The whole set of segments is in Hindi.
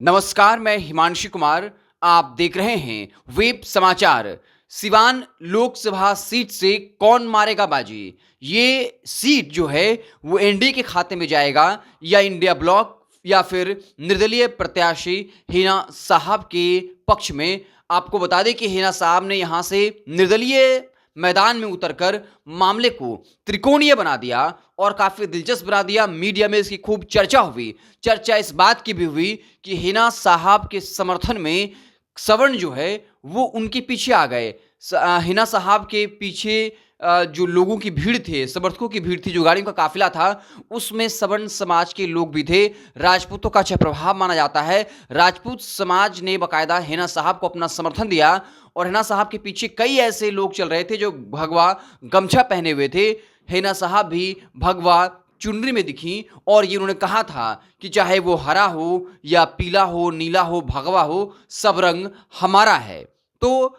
नमस्कार, मैं हिमांशु कुमार। आप देख रहे हैं वेब समाचार। सिवान लोकसभा सीट से कौन मारेगा बाजी? ये सीट जो है वो एनडीए के खाते में जाएगा या इंडिया ब्लॉक या फिर निर्दलीय प्रत्याशी हिना साहब के पक्ष में। आपको बता दें कि हिना साहब ने यहां से निर्दलीय मैदान में उतरकर मामले को त्रिकोणीय बना दिया और काफी दिलचस्प बना दिया। मीडिया में इसकी खूब चर्चा हुई। चर्चा इस बात की भी हुई कि हिना साहब के समर्थन में सवर्ण जो है वो उनके पीछे आ गए। हिना साहब के पीछे जो लोगों की भीड़ थे, समर्थकों की भीड़ थी, जो गाड़ियों का काफिला था, उसमें सवर्ण समाज के लोग भी थे। राजपूतों का अच्छा प्रभाव माना जाता है। राजपूत समाज ने बाकायदा हिना साहब को अपना समर्थन दिया और हिना साहब के पीछे कई ऐसे लोग चल रहे थे जो भगवा गमछा पहने हुए थे। हिना साहब भी भगवा चुनरी में दिखी और ये उन्होंने कहा था कि चाहे वो हरा हो या पीला हो, नीला हो, भगवा हो, सब रंग हमारा है। तो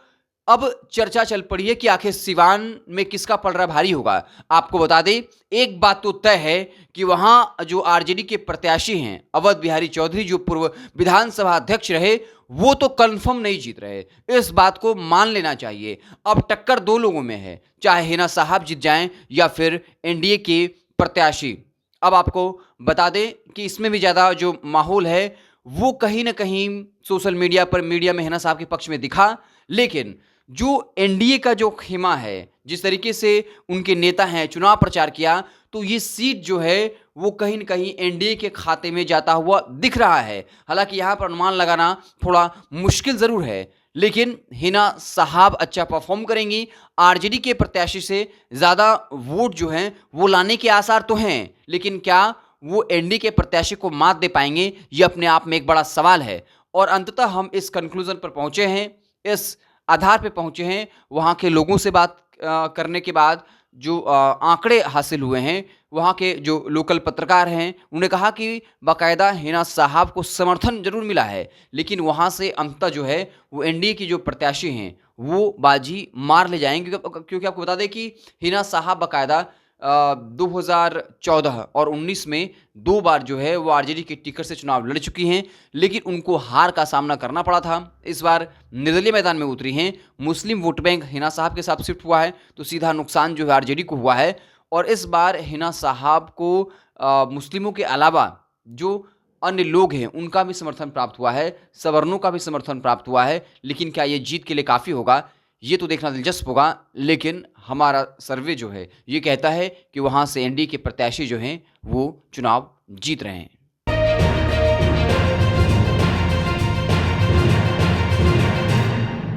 अब चर्चा चल पड़ी है कि आखिर सिवान में किसका पलड़ा भारी होगा। आपको बता दें, एक बात तो तय है कि वहां जो आरजेडी के प्रत्याशी हैं अवध बिहारी चौधरी, जो पूर्व विधानसभा अध्यक्ष रहे, वो तो कंफर्म नहीं जीत रहे। इस बात को मान लेना चाहिए। अब टक्कर दो लोगों में है, चाहे हिना साहब जीत जाएं या फिर एनडीए के प्रत्याशी। अब आपको बता दें कि इसमें भी ज़्यादा जो माहौल है वो कहीं ना कहीं सोशल मीडिया पर, मीडिया में हिना साहब के पक्ष में दिखा। लेकिन जो एनडीए का जो खेमा है, जिस तरीके से उनके नेता हैं चुनाव प्रचार किया, तो ये सीट जो है वो कहीं न कहीं एनडीए के खाते में जाता हुआ दिख रहा है। हालांकि यहाँ पर अनुमान लगाना थोड़ा मुश्किल ज़रूर है, लेकिन हिना साहब अच्छा परफॉर्म करेंगी। आरजेडी के प्रत्याशी से ज़्यादा वोट जो हैं वो लाने के आसार तो हैं, लेकिन क्या वो एनडीए के प्रत्याशी को मात दे पाएंगे, ये अपने आप में एक बड़ा सवाल है। और अंततः हम इस कंक्लूजन पर पहुंचे हैं, इस आधार पे पहुंचे हैं, वहाँ के लोगों से बात करने के बाद जो आंकड़े हासिल हुए हैं, वहाँ के जो लोकल पत्रकार हैं उन्होंने कहा कि बाकायदा हिना साहब को समर्थन जरूर मिला है, लेकिन वहाँ से अंततः जो है वो एनडीए की जो प्रत्याशी हैं वो बाजी मार ले जाएंगे। क्योंकि आपको बता दें कि हिना साहब बाकायदा 2014 और 19 में 2 बार जो है वो आरजेडी के टिकट से चुनाव लड़ चुकी हैं, लेकिन उनको हार का सामना करना पड़ा था। इस बार निर्दलीय मैदान में उतरी हैं। मुस्लिम वोट बैंक हिना साहब के साथ शिफ्ट हुआ है, तो सीधा नुकसान जो है आरजेडी को हुआ है। और इस बार हिना साहब को मुस्लिमों के अलावा जो अन्य लोग हैं उनका भी समर्थन प्राप्त हुआ है, सवर्णों का भी समर्थन प्राप्त हुआ है। लेकिन क्या ये जीत के लिए काफ़ी होगा, ये तो देखना दिलचस्प होगा। लेकिन हमारा सर्वे जो है ये कहता है कि वहाँ से एनडीए के प्रत्याशी जो हैं वो चुनाव जीत रहे हैं।